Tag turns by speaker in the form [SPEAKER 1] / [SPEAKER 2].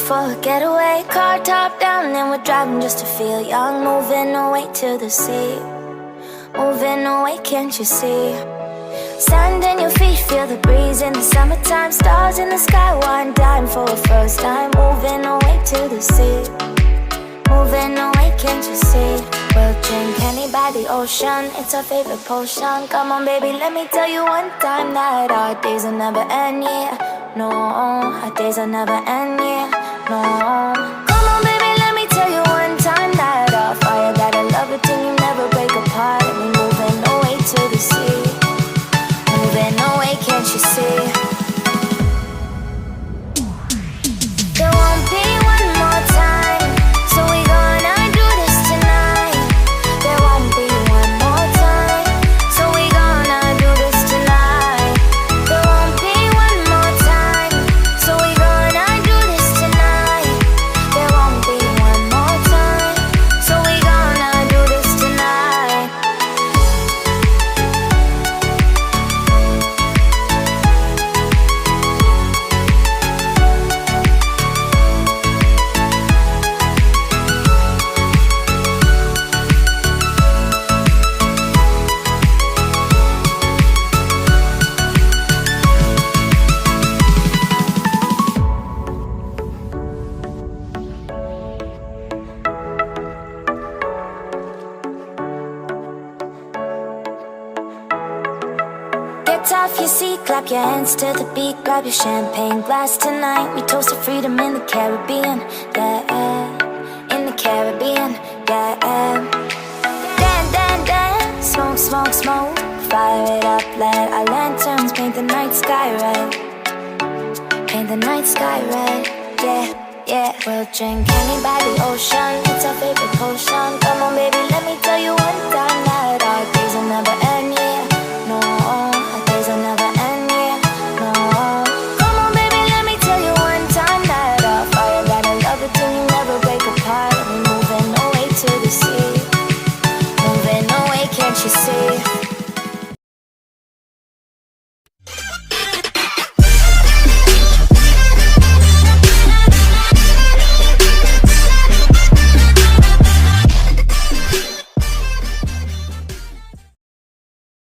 [SPEAKER 1] For a getaway, car top down, and we're driving just to feel young. Moving away to the sea, moving away, can't you see? Sand in your feet, feel the breeze in the summertime. Stars in the sky, one dime for a first time. Moving away to the sea, moving away, can't you see? We'll drink honey by the ocean, it's our favorite potion. Come on baby, let me tell you one time that our days will never end, yeah. No, our days will never end, yeah. No. Come on baby, let me tell you one time that our fire got a love it till you never break apart. And we moving away to the sea, moving away, can't you see? There won't be one more time, so we gonna do this tonight. There won't be one more time, so we gonna do this tonight. There won't be one more time, so we gonna do this tonight. There won't be one more time, so we gonna do this tonight. Get off your seat, clap your hands to the beat. Grab your champagne glass tonight. We toast to freedom in the Caribbean, yeah. In the Caribbean, yeah. Dan, dan, dan, smoke, smoke, smoke. Fire it up, let our lanterns paint the night sky red. Paint the night sky red, yeah, yeah. We'll drink honey by the ocean, it's our favorite potion. Come on baby, let me tell you one time that our days will never end, yeah. No, our days will never end, yeah. No. Come on baby, let me tell you one time that our fire got a love it till you never break apart. And we're moving away to the sea, moving away, can't you see?